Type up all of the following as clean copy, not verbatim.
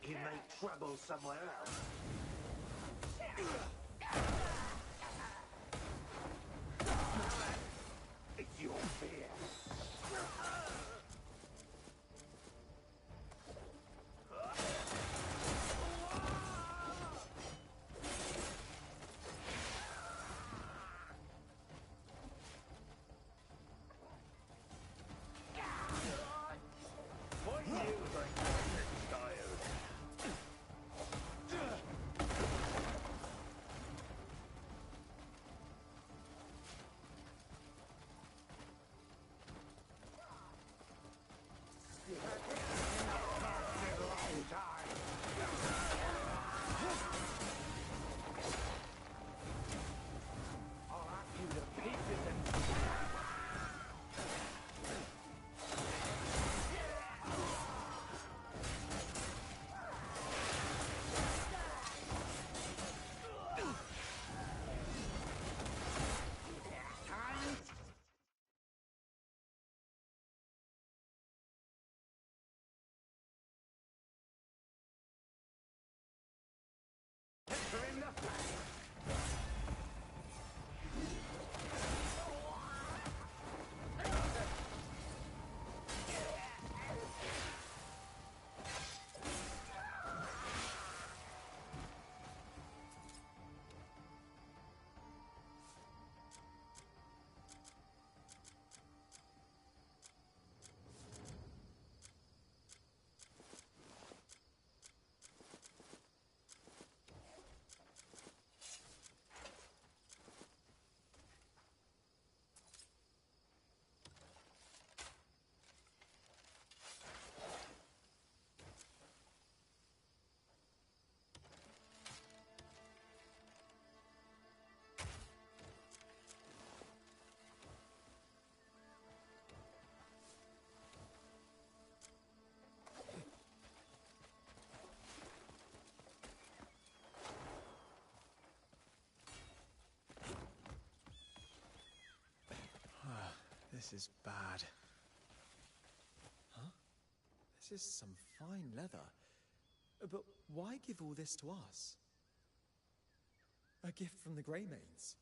it you make trouble somewhere else? It's your fear. What you like tired? This is bad. Huh? This is some fine leather. But why give all this to us? A gift from the Greymaids.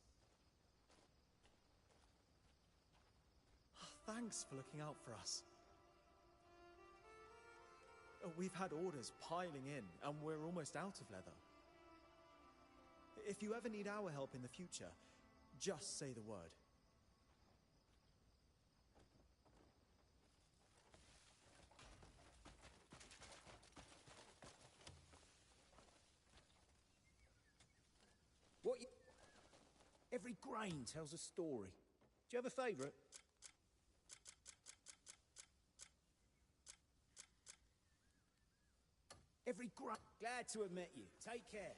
Thanks for looking out for us. We've had orders piling in, and we're almost out of leather. If you ever need our help in the future, just say the word. Every grain tells a story. Do you have a favourite? Every grain... Glad to have met you. Take care.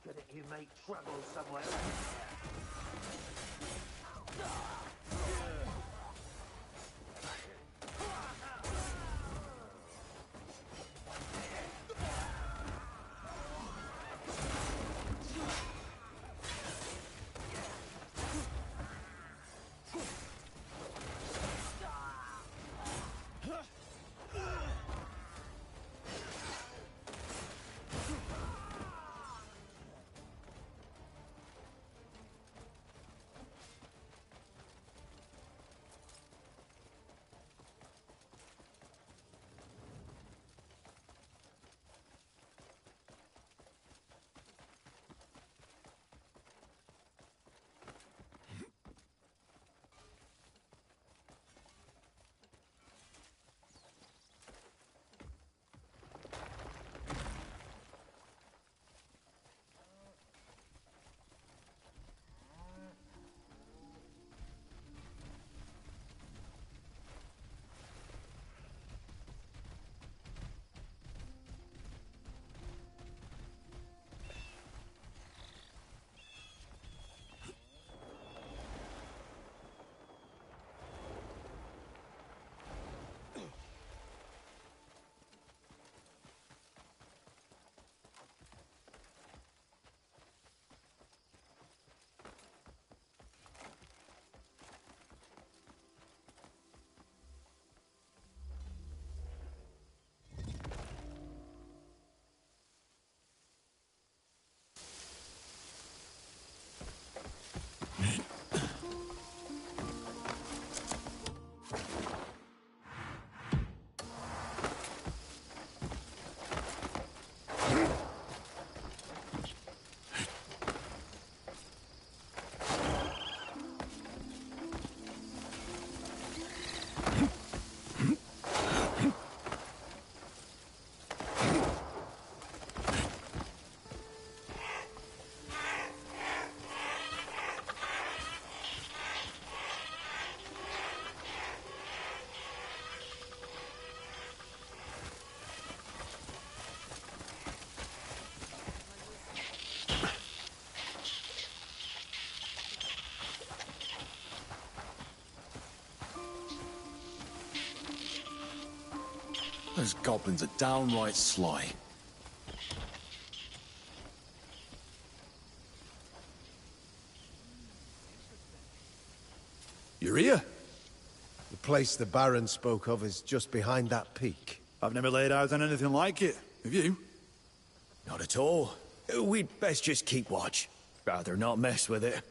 Could it you make trouble somewhere else? Those goblins are downright sly. You're here? The place the Baron spoke of is just behind that peak. I've never laid eyes on anything like it. Have you? Not at all. We'd best just keep watch. Rather not mess with it.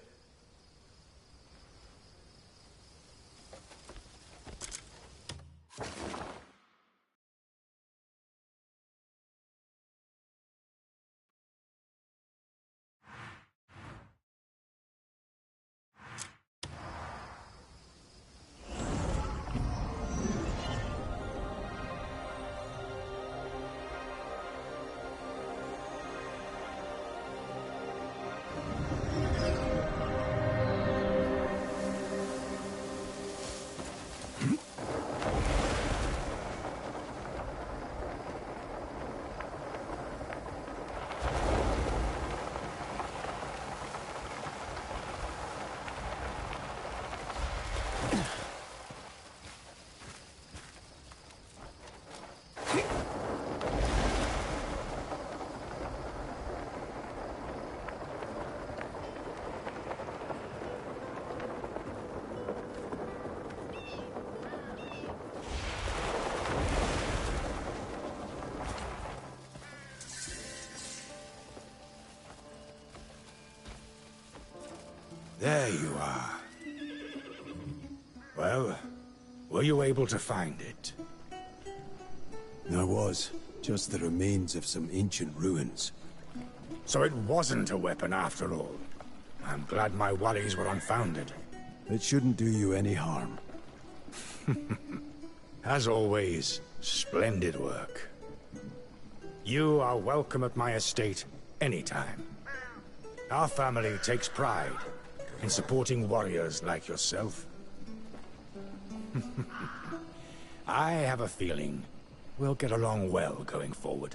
There you are. Well, were you able to find it? There was just the remains of some ancient ruins. So it wasn't a weapon after all. I'm glad my worries were unfounded. It shouldn't do you any harm. As always, splendid work. You are welcome at my estate anytime. Our family takes pride in supporting warriors like yourself. I have a feeling we'll get along well going forward.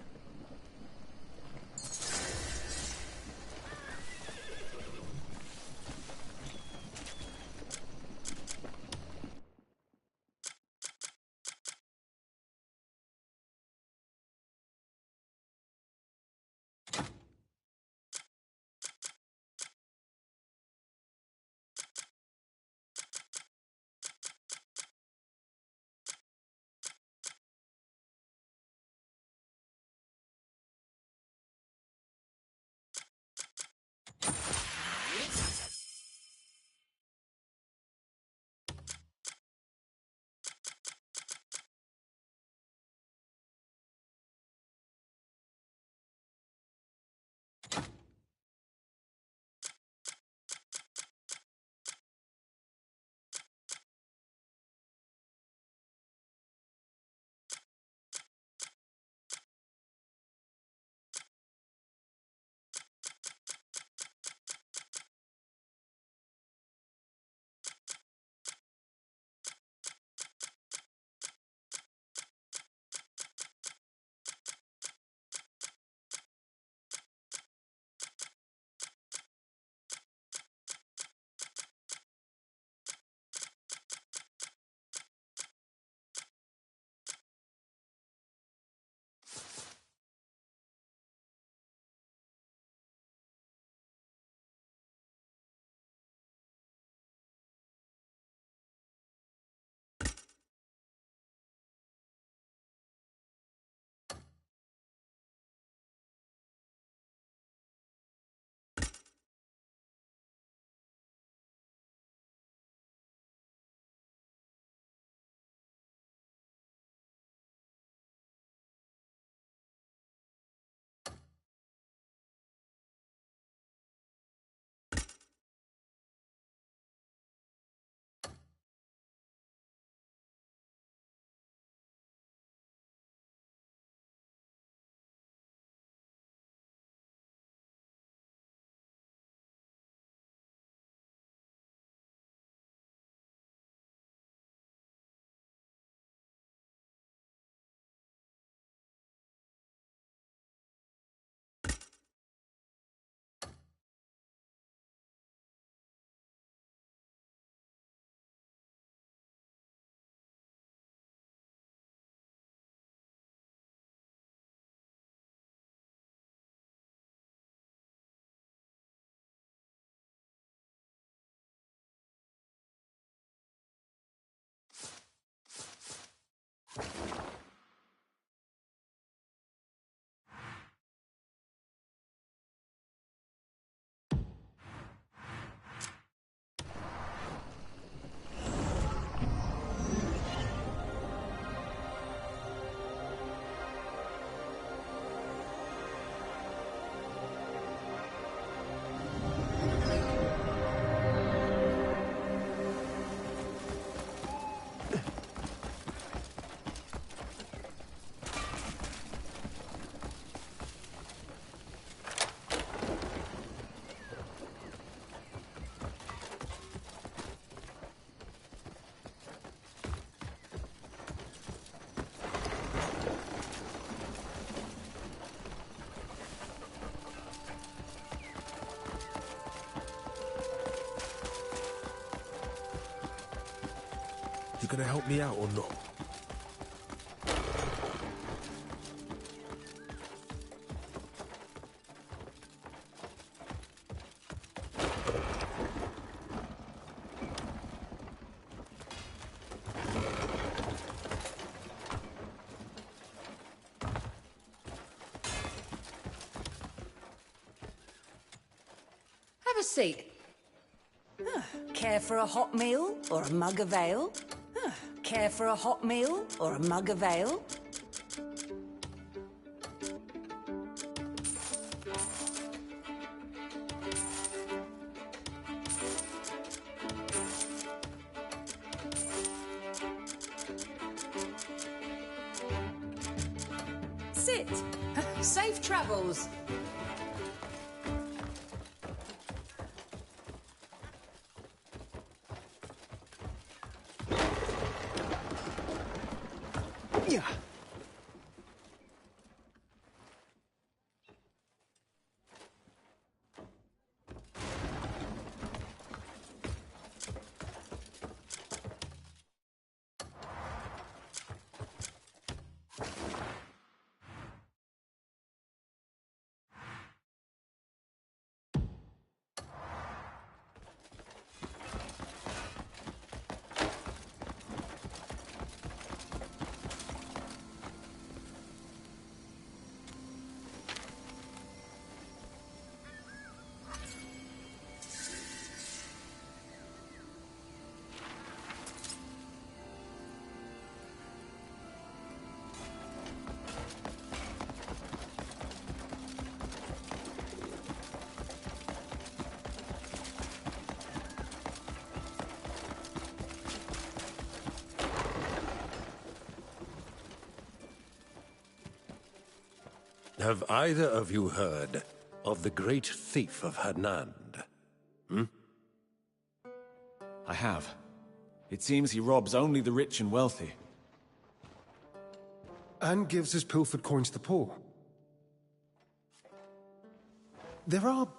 You gonna help me out or not? Have a seat. Care for a hot meal or a mug of ale? Care for a hot meal or a mug of ale? Sit. Safe travels. Yeah. Have either of you heard of the great thief of Hernand? I have. It seems he robs only the rich and wealthy. And gives his pilfered coins to the poor. There are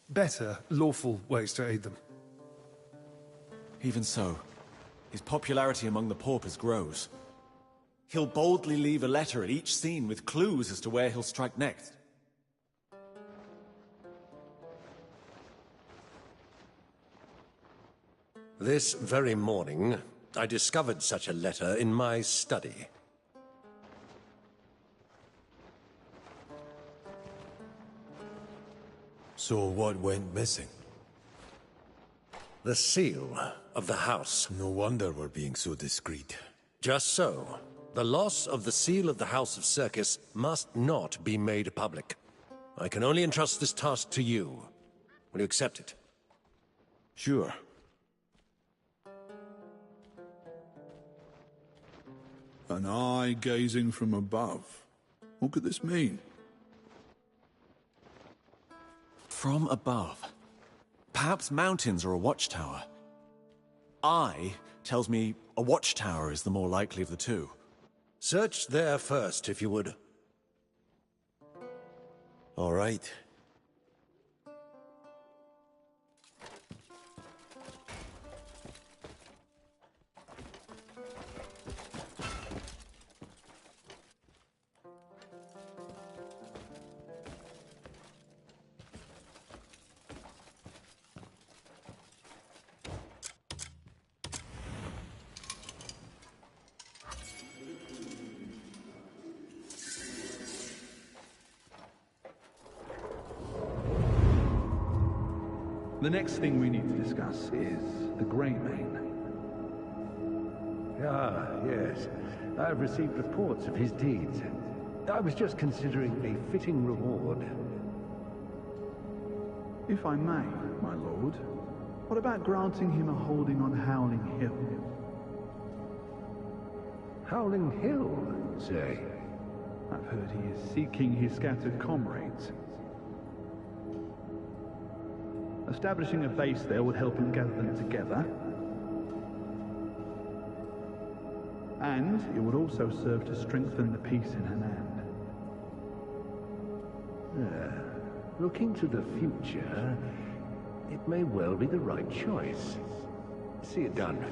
better, lawful ways to aid them. Even so, his popularity among the paupers grows. He'll boldly leave a letter at each scene with clues as to where he'll strike next. This very morning, I discovered such a letter in my study. So what went missing? The seal of the house. No wonder we're being so discreet. Just so. The loss of the seal of the House of Circus must not be made public. I can only entrust this task to you. Will you accept it? Sure. An eye gazing from above. What could this mean? From above. Perhaps mountains or a watchtower. Eye tells me a watchtower is the more likely of the two. Search there first, if you would. All right. The next thing we need to discuss is the Greymane. Ah, yes. I've received reports of his deeds. I was just considering a fitting reward. If I may, my lord, what about granting him a holding on Howling Hill? Howling Hill, say? I've heard he is seeking his scattered comrades. Establishing a base there would help him gather them together. And it would also serve to strengthen the peace in Hernand. Looking to the future, it may well be the right choice. See it done.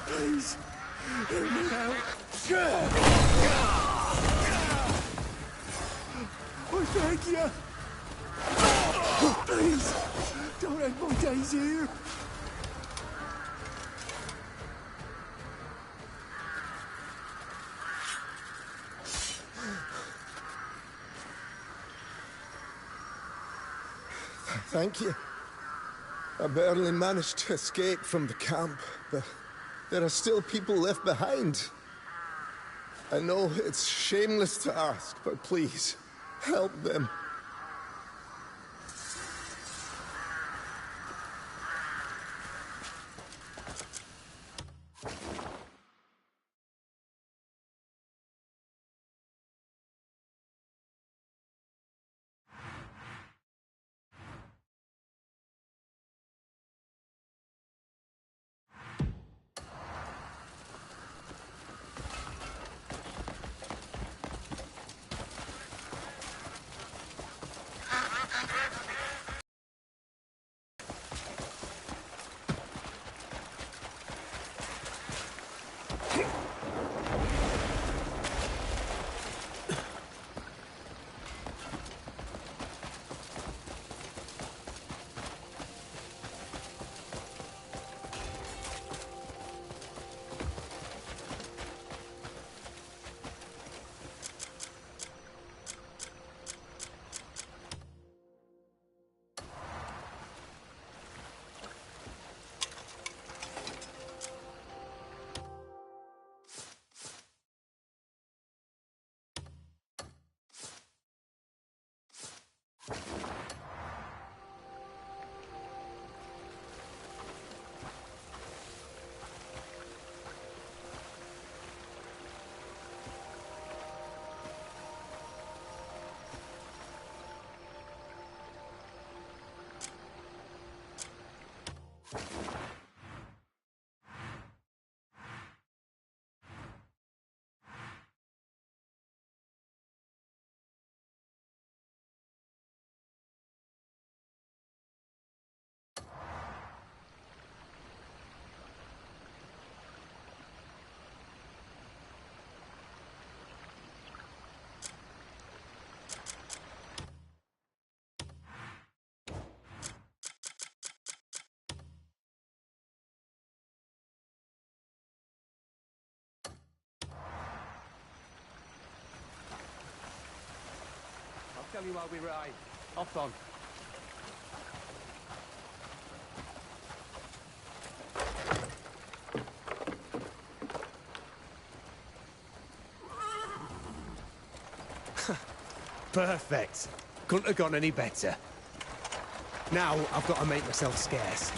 Please, let me out. I beg you. Please, don't end my days here. Thank you. I barely managed to escape from the camp, but there are still people left behind. I know it's shameless to ask, but please, help them. Tell you while we ride. Off on. Perfect. Couldn't have gone any better. Now I've got to make myself scarce.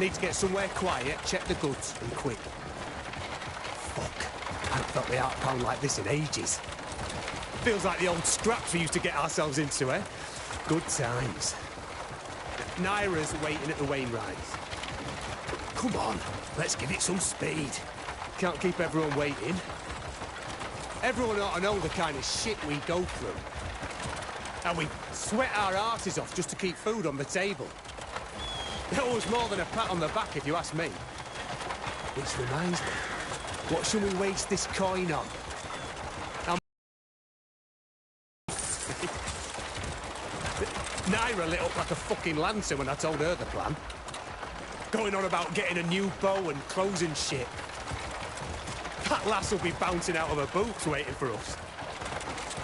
Need to get somewhere quiet, check the goods, and quick. Fuck. I haven't felt the heart pound like this in ages. Feels like the old scraps we used to get ourselves into, eh? Good times. Naira's waiting at the Wainwrights. Come on, let's give it some speed. Can't keep everyone waiting. Everyone ought to know the kind of shit we go through. And we sweat our asses off just to keep food on the table. It was more than a pat on the back, if you ask me. Which reminds me, what shall we waste this coin on? Naira lit up like a fucking lancer when I told her the plan. Going on about getting a new bow and crows and shit. That lass will be bouncing out of her boots waiting for us.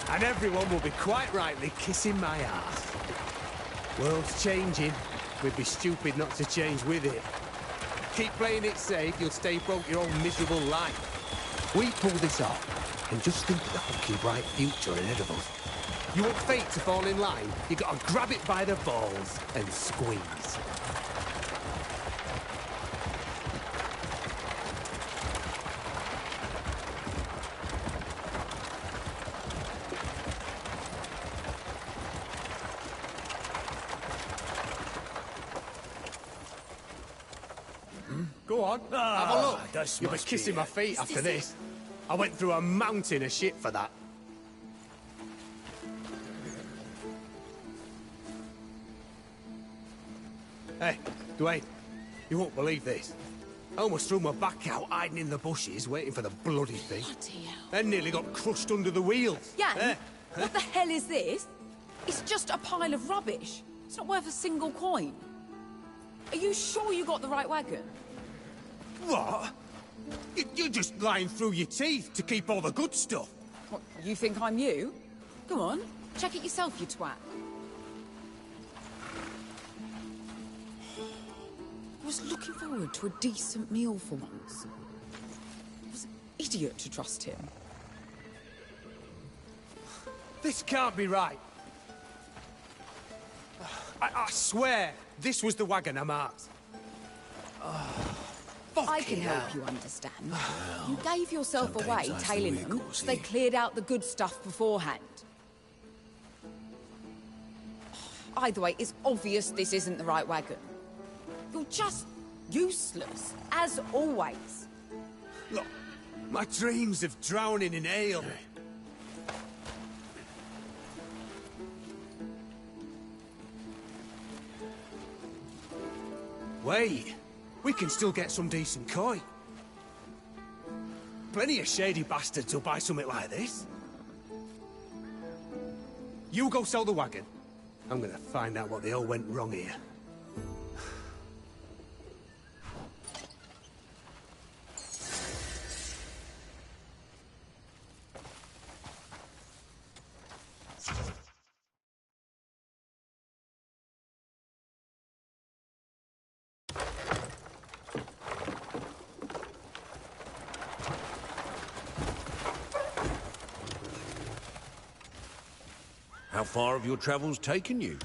And everyone will be quite rightly kissing my ass. World's changing. We'd be stupid not to change with it. Keep playing it safe, you'll stay broke your own miserable life. We pull this off, and just think of the fucking bright future ahead of us. You want fate to fall in line, you gotta grab it by the balls and squeeze. Go on, have a look. You'll be kissing my feet after this. I went through a mountain of shit for that. Hey, Dwayne, you won't believe this. I almost threw my back out, hiding in the bushes, waiting for the bloody thing. Bloody hell. Then nearly got crushed under the wheels. Yang, what the hell is this? It's just a pile of rubbish. It's not worth a single coin. Are you sure you got the right wagon? What? You're just lying through your teeth to keep all the good stuff. What, you think I'm you? Go on, check it yourself, you twat. I was looking forward to a decent meal for once. I was an idiot to trust him. This can't be right. I swear, this was the wagon I marked. I can help you understand. You gave yourself away tailing them, so they cleared out the good stuff beforehand. Either way, it's obvious this isn't the right wagon. You're just useless, as always. Look, my dreams of drowning in ale. Wait, we can still get some decent coin. Plenty of shady bastards will buy something like this. You go sell the wagon. I'm gonna find out what the hell went wrong here. How far have your travels taken you?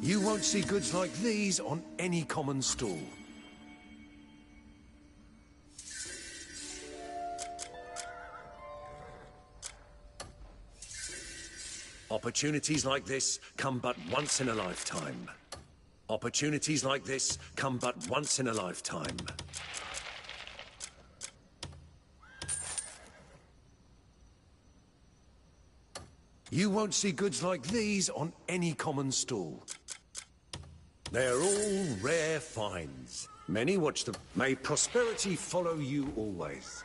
You won't see goods like these on any common stall. Opportunities like this come but once in a lifetime. Opportunities like this come but once in a lifetime. You won't see goods like these on any common stall. They're all rare finds. Many watch them. May prosperity follow you always.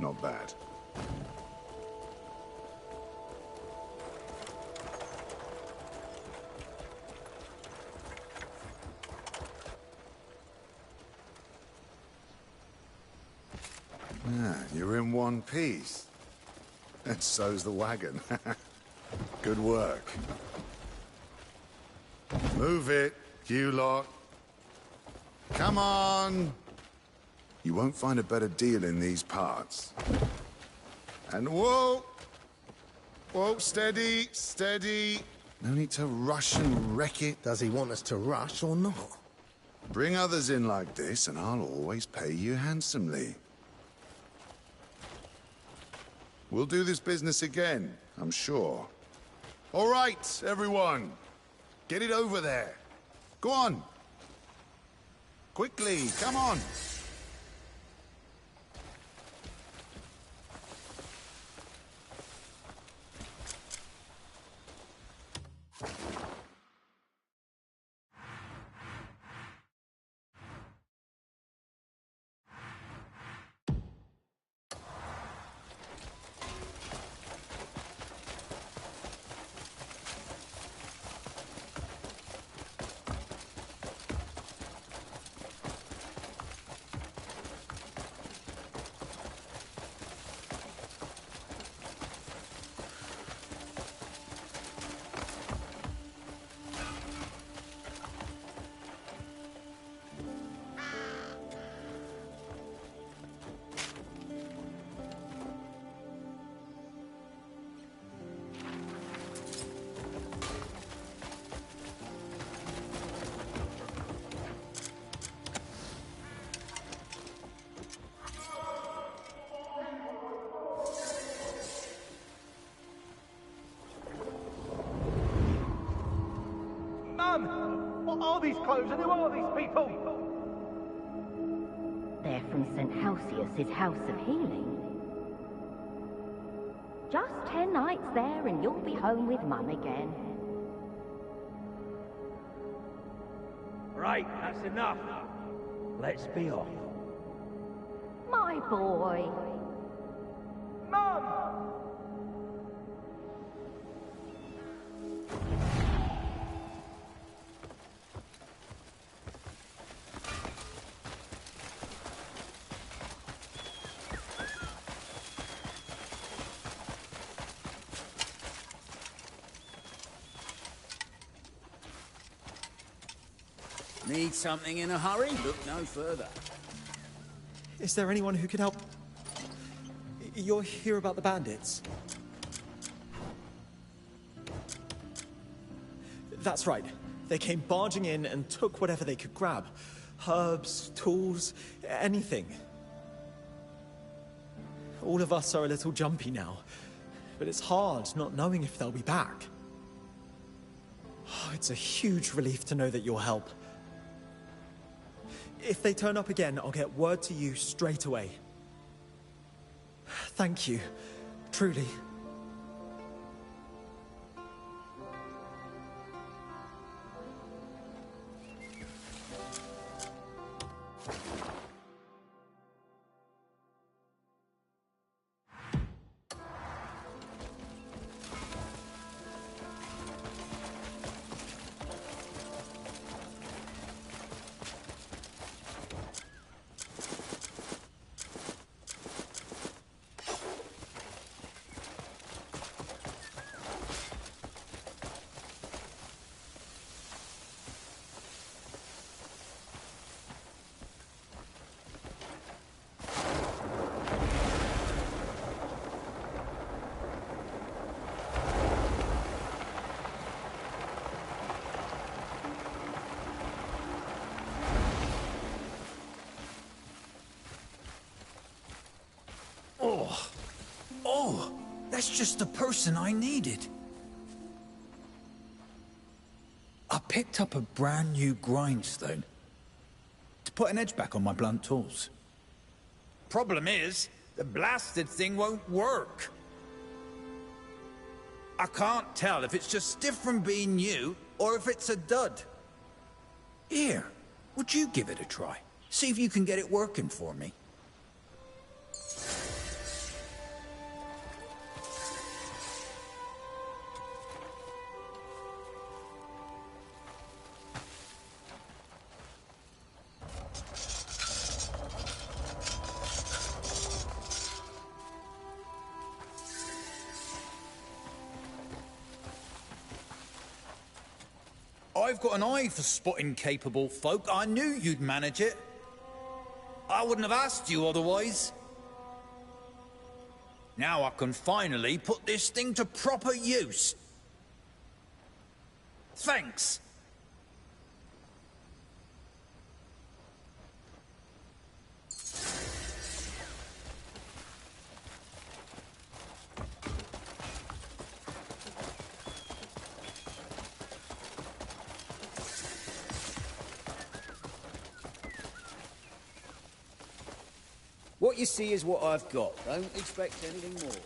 Not bad. You're in one piece. And so's the wagon. Good work. Move it, you lot. Come on! You won't find a better deal in these parts. And whoa! Whoa, steady, steady. No need to rush and wreck it. Does he want us to rush or not? Bring others in like this, and I'll always pay you handsomely. We'll do this business again, I'm sure. All right, everyone. Get it over there. Go on. Quickly, come on. Mum! What are these clothes and who are these people? They're from St. Halcyus' House of Healing. Just 10 nights there and you'll be home with Mum again. Right, that's enough. Let's be off. My boy. Mum! Need something in a hurry? Look no further. Is there anyone who could help? You're here about the bandits? That's right. They came barging in and took whatever they could grab. Herbs, tools, anything. All of us are a little jumpy now, but it's hard not knowing if they'll be back. Oh, it's a huge relief to know that you'll help. If they turn up again, I'll get word to you straight away. Thank you, truly. Oh, that's just the person I needed. I picked up a brand new grindstone to put an edge back on my blunt tools. Problem is, the blasted thing won't work. I can't tell if it's just stiff from being new or if it's a dud. Here, would you give it a try? See if you can get it working for me. I've got an eye for spotting capable folk. I knew you'd manage it. I wouldn't have asked you otherwise. Now I can finally put this thing to proper use. Thanks. What you see is what I've got. Don't expect anything more.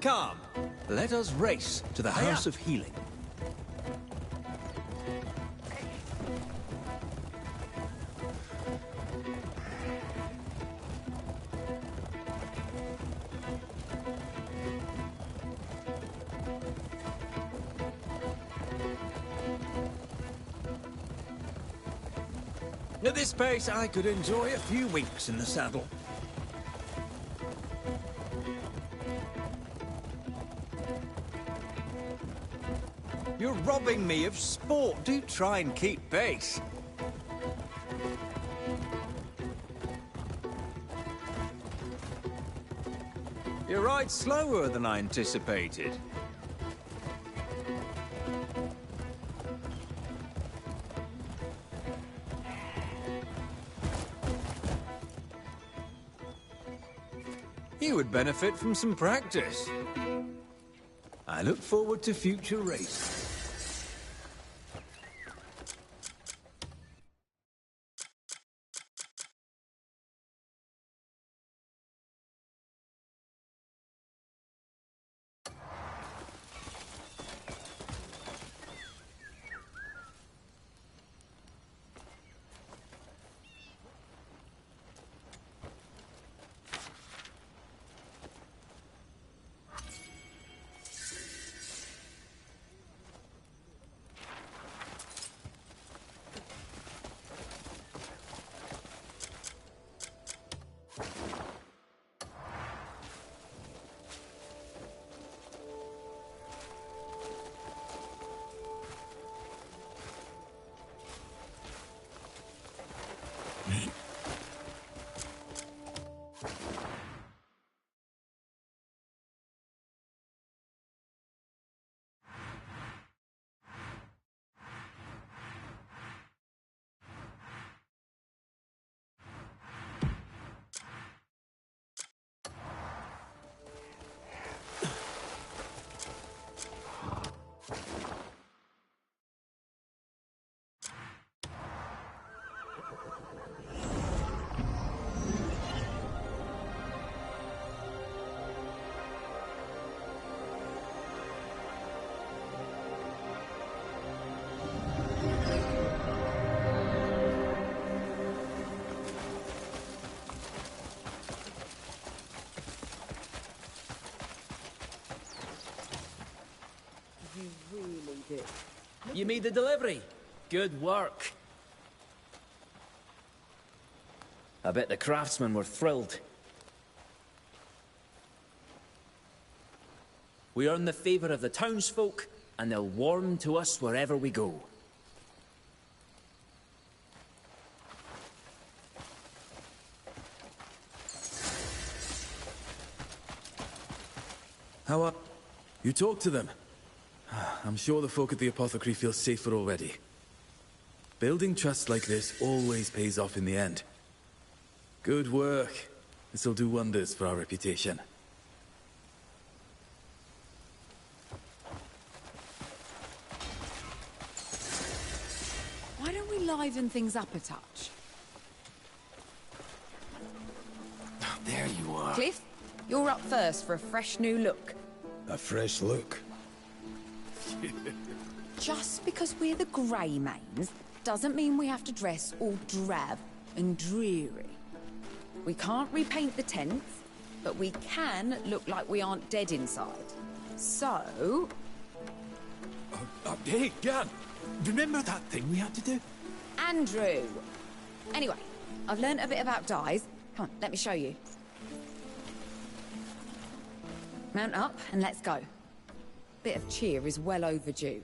calm. Let us race to the House of Healing. At this pace, I could enjoy a few weeks in the saddle. You're robbing me of sport. Do try and keep pace. You ride slower than I anticipated. You would benefit from some practice. I look forward to future races. You made the delivery. Good work. I bet the craftsmen were thrilled. We earn the favor of the townsfolk, and they'll warm to us wherever we go. How up? You talked to them? I'm sure the folk at the apothecary feel safer already. Building trust like this always pays off in the end. Good work. This'll do wonders for our reputation. Why don't we liven things up a touch? There you are. Cliff, you're up first for a fresh new look. A fresh look? Just because we're the Greymanes doesn't mean we have to dress all drab and dreary. We can't repaint the tents, but we can look like we aren't dead inside. So... Hey, Gan! Remember that thing we had to do? Andrew! Anyway, I've learnt a bit about dyes. Come on, let me show you. Mount up and let's go. Bit of cheer is well overdue.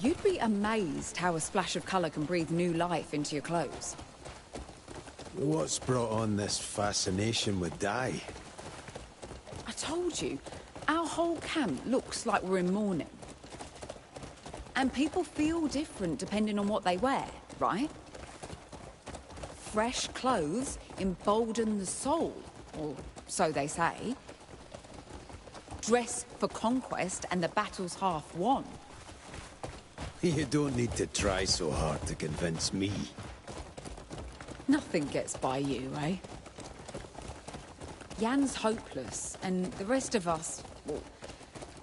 You'd be amazed how a splash of colour can breathe new life into your clothes. What's brought on this fascination with dye? I told you, our whole camp looks like we're in mourning. And people feel different depending on what they wear, right? Fresh clothes embolden the soul, or so they say. dress for conquest and the battle's half won. You don't need to try so hard to convince me. Nothing gets by you, eh? Jan's hopeless, and the rest of us, well,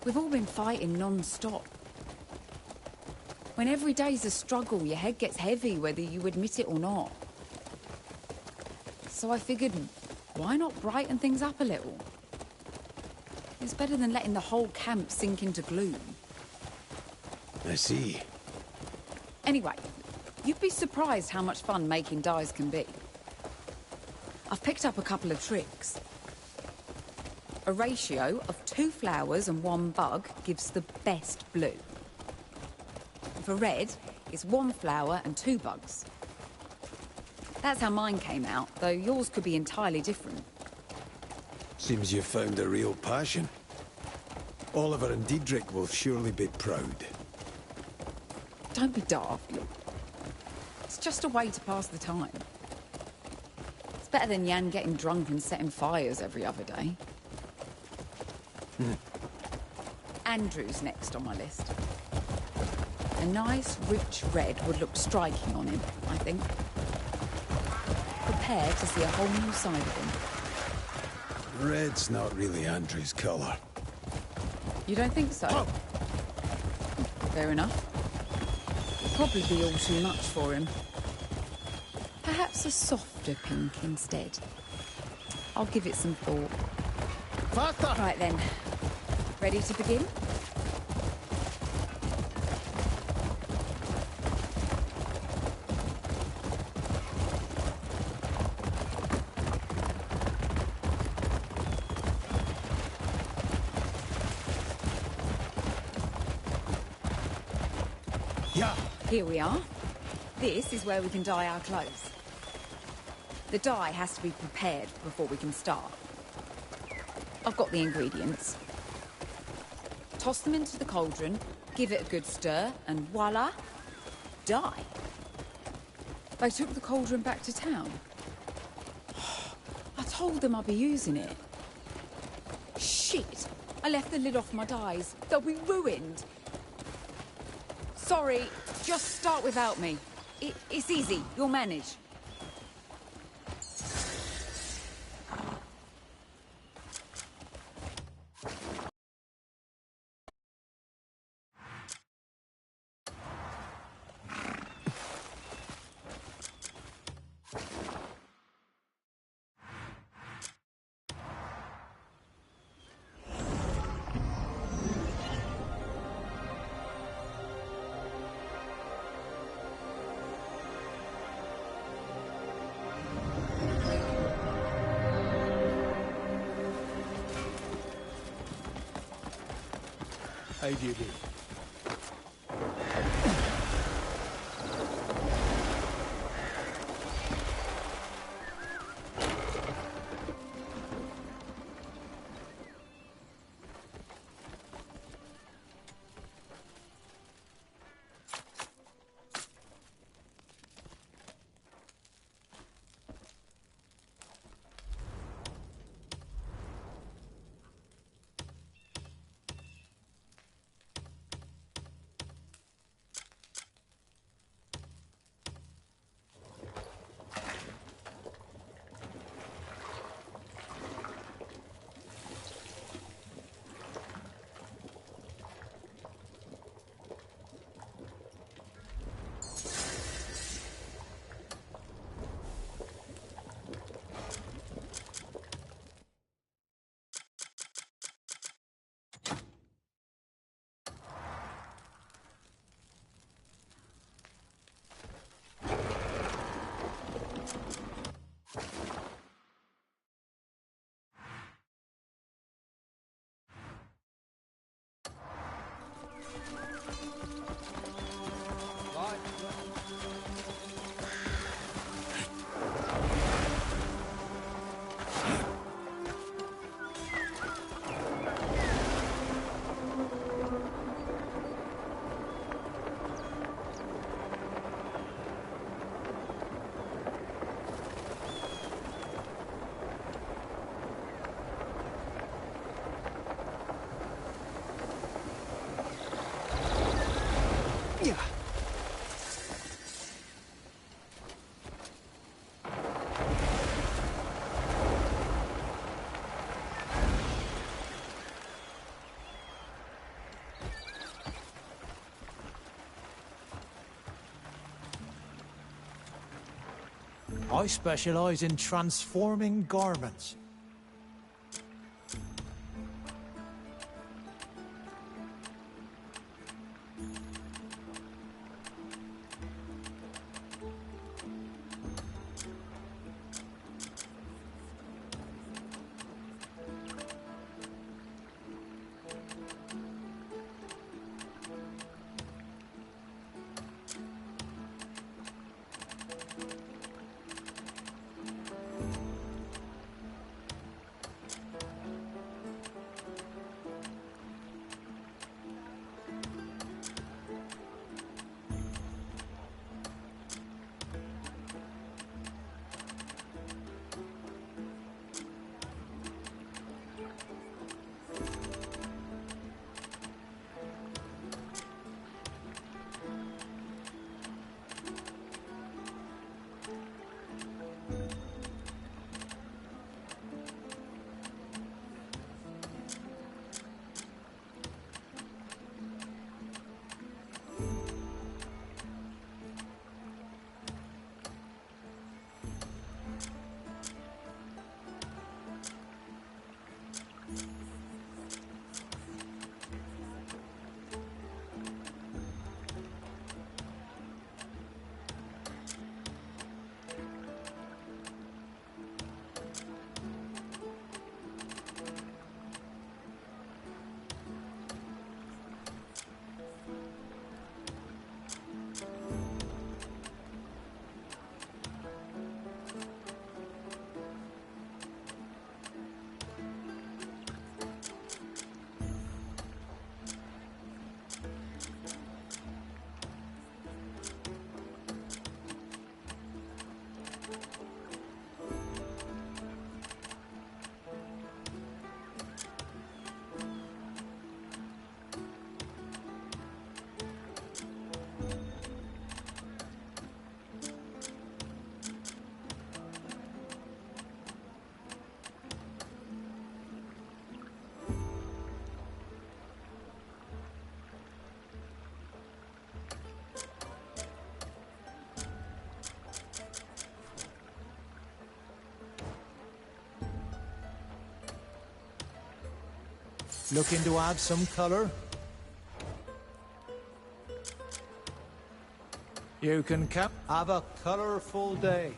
we've all been fighting non-stop. When every day's a struggle, your head gets heavy whether you admit it or not. So I figured, why not brighten things up a little? It's better than letting the whole camp sink into gloom. I see. Anyway, you'd be surprised how much fun making dyes can be. I've picked up a couple of tricks. A ratio of 2 flowers and 1 bug gives the best blue. For red, it's 1 flower and 2 bugs. That's how mine came out, though yours could be entirely different. Seems you've found a real passion. Oliver and Diedrich will surely be proud. Don't be daft, look. It's just a way to pass the time. It's better than Jan getting drunk and setting fires every other day. Andrew's next on my list. A nice, rich red would look striking on him, I think. Prepare to see a whole new side of him. Red's not really Andrew's colour. You don't think so? Fair enough. It'd probably be all too much for him. Perhaps a softer pink instead. I'll give it some thought. Faster! Right then. Ready to begin? Yeah. Here we are. This is where we can dye our clothes. The dye has to be prepared before we can start. I've got the ingredients. Toss them into the cauldron, give it a good stir, and voila, dye. They took the cauldron back to town. I told them I'd be using it. Shit! I left the lid off my dyes. They'll be ruined. Sorry, just start without me. It's easy, you'll manage. How do you do? I specialize in transforming garments. Looking to add some color? You can have a colorful day.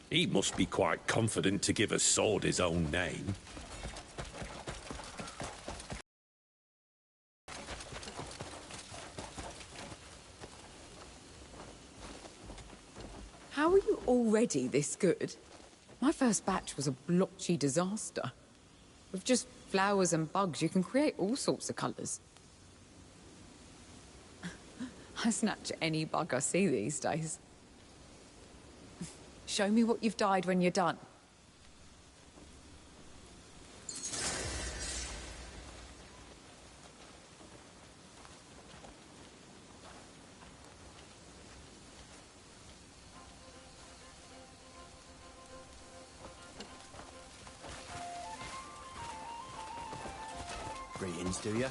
He must be quite confident to give a sword his own name. How are you already this good? My first batch was a blotchy disaster. With just flowers and bugs, you can create all sorts of colours. I snatch any bug I see these days. Show me what you've dyed when you're done. Greetings, do you?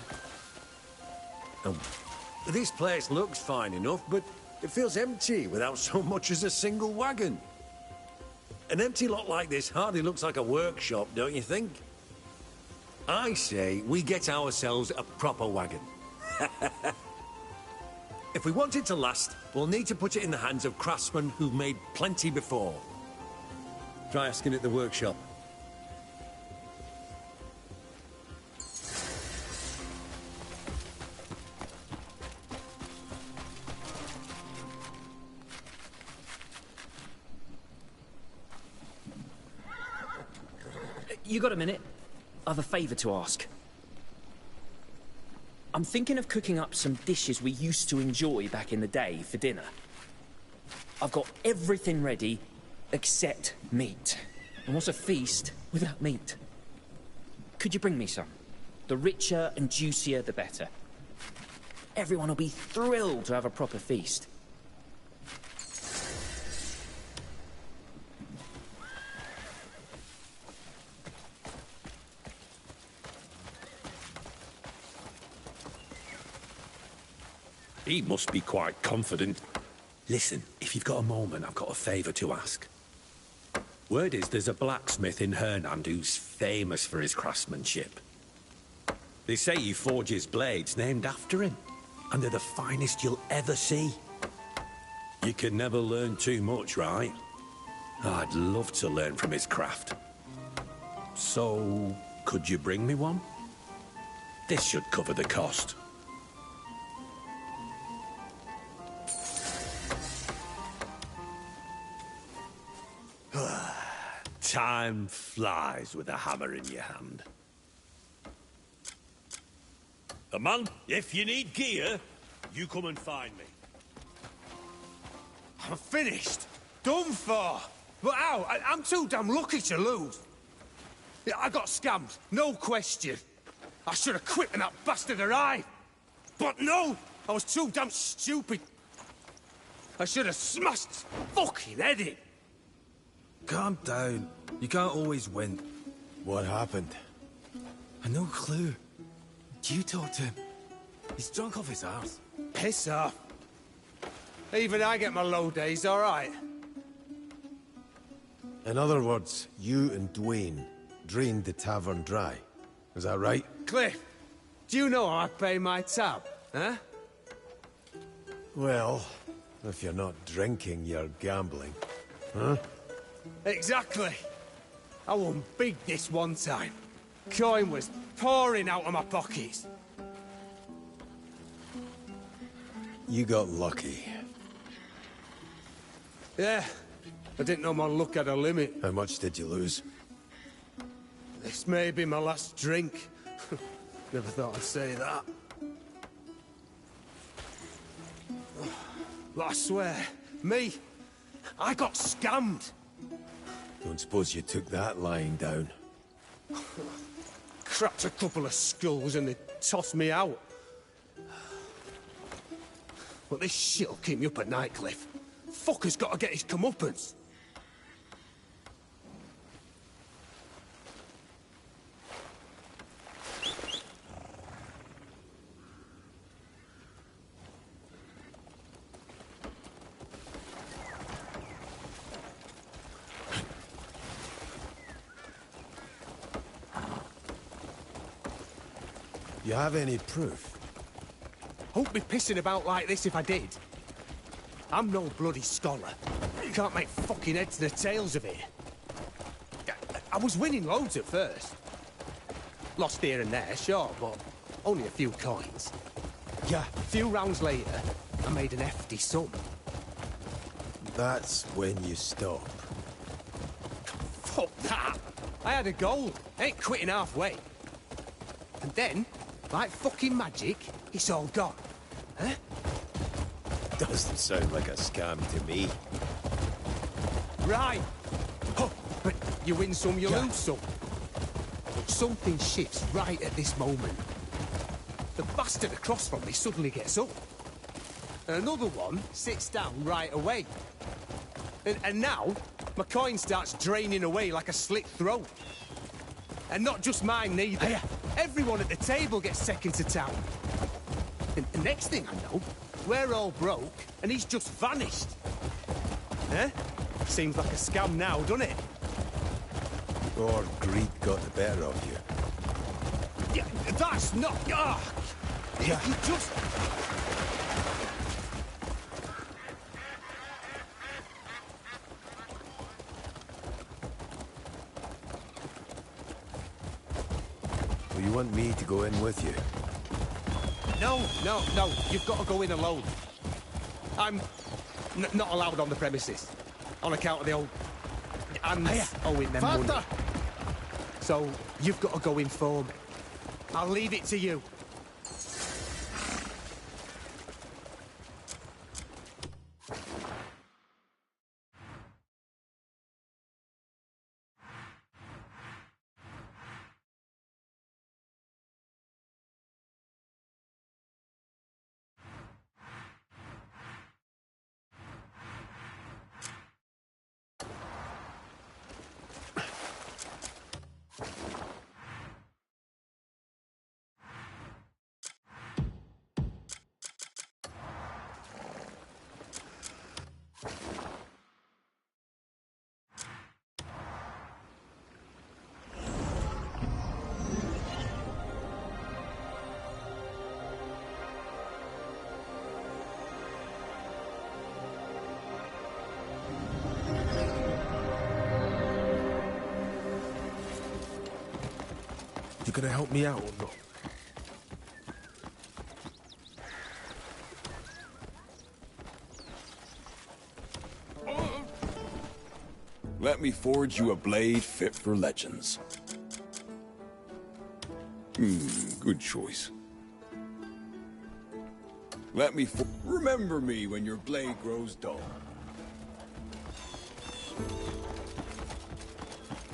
This place looks fine enough, but it feels empty without so much as a single wagon. An empty lot like this hardly looks like a workshop, don't you think? I say we get ourselves a proper wagon. If we want it to last, we'll need to put it in the hands of craftsmen who've made plenty before. Try asking at the workshop. You got a minute? I've a favour to ask. I'm thinking of cooking up some dishes we used to enjoy back in the day for dinner. I've got everything ready except meat. And what's a feast without meat? Could you bring me some? The richer and juicier, the better. Everyone will be thrilled to have a proper feast. He must be quite confident. Listen, if you've got a moment, I've got a favour to ask. Word is there's a blacksmith in Hernand who's famous for his craftsmanship. They say he forges blades named after him, and they're the finest you'll ever see. You can never learn too much, right? I'd love to learn from his craft. So, could you bring me one? This should cover the cost. Time flies with a hammer in your hand. Man, if you need gear, you come and find me. I'm finished. Done for. But how? I'm too damn lucky to lose. Yeah, I got scammed, no question. I should have quit when that bastard arrived. But no! I was too damn stupid. I should have smashed his fucking head in. Calm down. You can't always win. What happened? I've no clue. Do you talk to him? He's drunk off his arse. Piss off. Even I get my low days, all right. In other words, you and Dwayne drained the tavern dry. Is that right? Cliff, do you know how I pay my tab, huh? Well, if you're not drinking, you're gambling. Huh? Exactly. I won big this one time. Coin was pouring out of my pockets. You got lucky. Yeah, I didn't know my luck had a limit. How much did you lose? This may be my last drink. Never thought I'd say that. But I swear, I got scammed. Don't suppose you took that lying down. Cracked a couple of skulls and they tossed me out. But this shit'll keep me up at night, Cliff. Fucker's got to get his comeuppance. You have any proof? Who'd be pissing about like this if I did? I'm no bloody scholar. You can't make fucking heads and tails of it. I was winning loads at first. Lost here and there, sure, but only a few coins. Yeah, a few rounds later, I made an hefty sum. That's when you stop. Fuck that! I had a goal. Ain't quitting halfway. And then, like fucking magic, it's all gone. Huh? Doesn't sound like a scam to me. Right. Oh, but you win some, you lose some. But something shifts right at this moment. The bastard across from me suddenly gets up. And another one sits down right away. And now, my coin starts draining away like a slit throat. And not just mine, neither. Everyone at the table gets second to town. And the next thing I know, we're all broke, and he's just vanished. Eh? Seems like a scam now, doesn't it? Or greed got the better of you. Yeah, that's not... You just... Well, you want me to go in with you? No, you've got to go in alone. I'm not allowed on the premises. On account of the old... And owing them money. So, you've got to go in for me. I'll leave it to you. You gonna help me out or not? Let me forge you a blade fit for legends. Good choice. Let me remember me when your blade grows dull.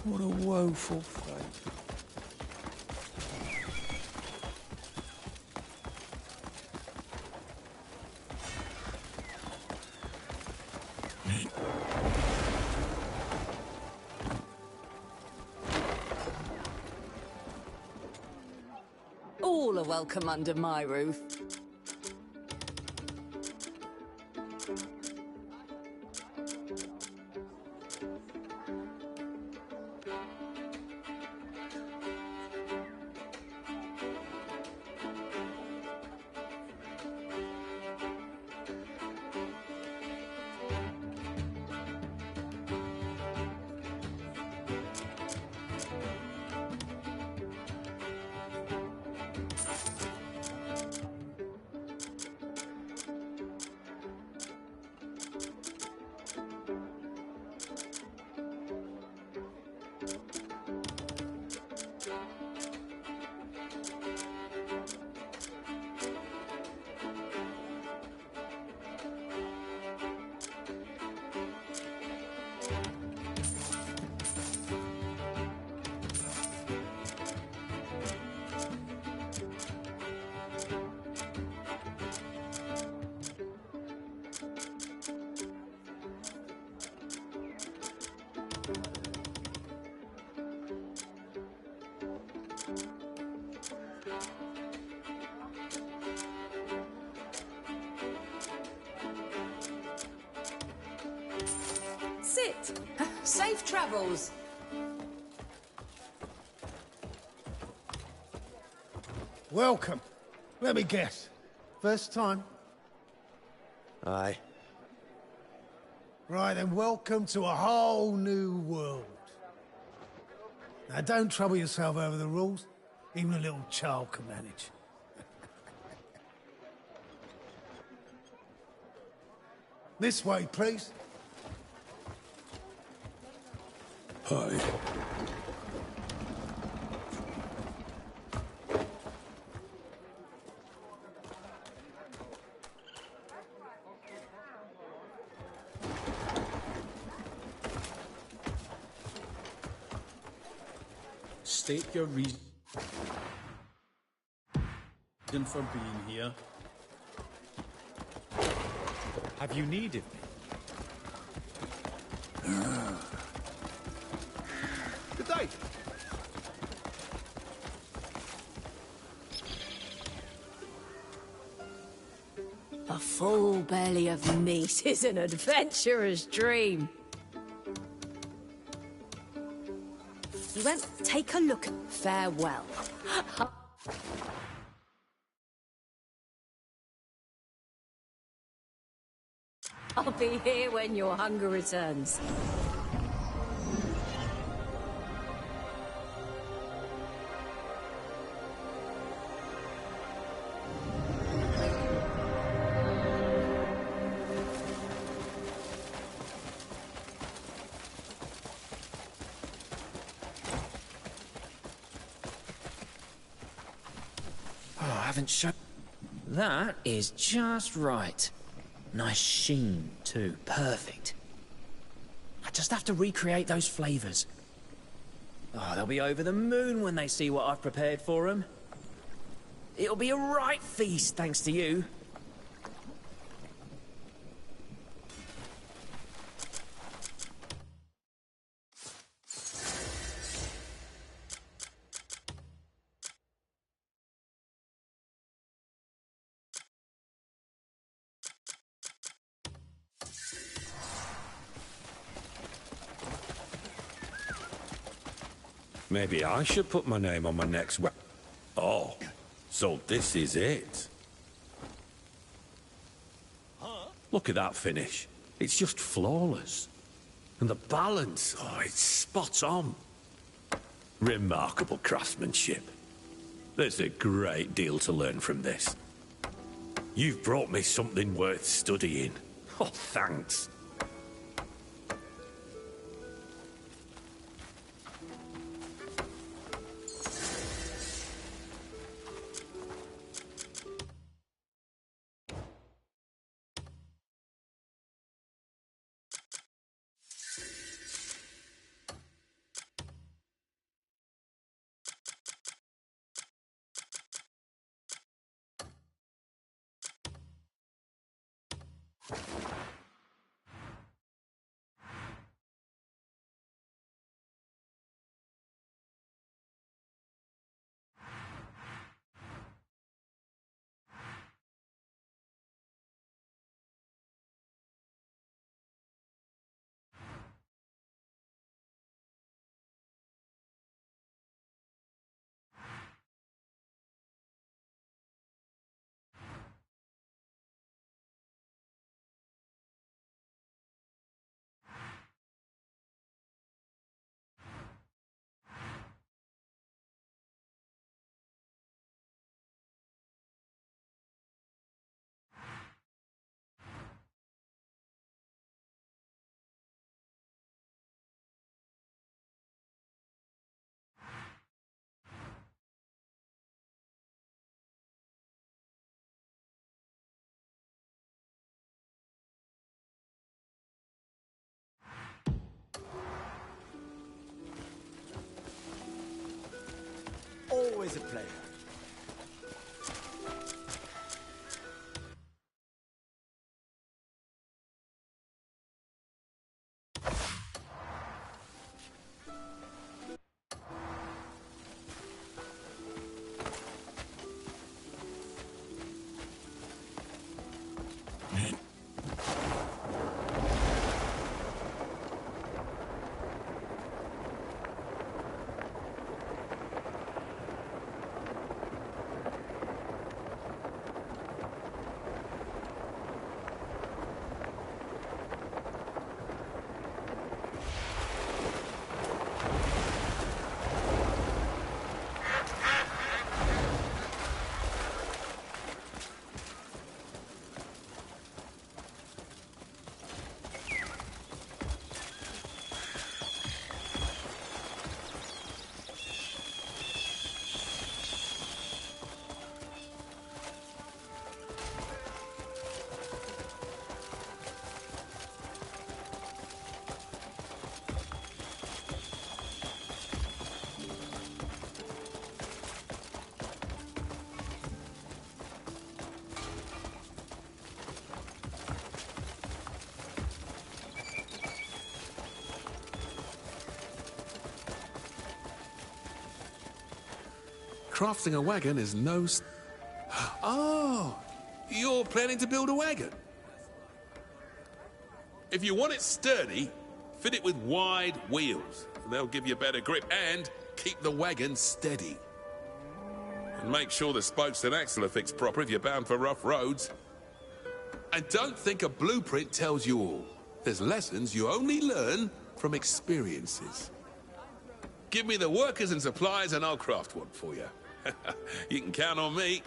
What a woeful fate. All are welcome under my roof. Sit. Safe travels. Welcome. Let me guess. First time? Aye. Right, then welcome to a whole new world. Now don't trouble yourself over the rules. Even a little child can manage. This way, please. Hi. State your reason for being here. Have you needed me? Good day. A full belly of meat is an adventurer's dream. You won't take a look at farewell. I'll be here when your hunger returns. Haven't shown. That is just right. Nice sheen, too. Perfect. I just have to recreate those flavors. Oh, they'll be over the moon when they see what I've prepared for them. It'll be a right feast, thanks to you. Maybe I should put my name on my next weapon. Oh, so this is it. Look at that finish. It's just flawless. And the balance, oh, it's spot on. Remarkable craftsmanship. There's a great deal to learn from this. You've brought me something worth studying. Oh, thanks. Always a pleasure. Crafting a wagon is no... Oh, you're planning to build a wagon? If you want it sturdy, fit it with wide wheels. They'll give you better grip and keep the wagon steady. And make sure the spokes and axle are fixed proper if you're bound for rough roads. And don't think a blueprint tells you all. There's lessons you only learn from experiences. Give me the workers and supplies and I'll craft one for you. You can count on me.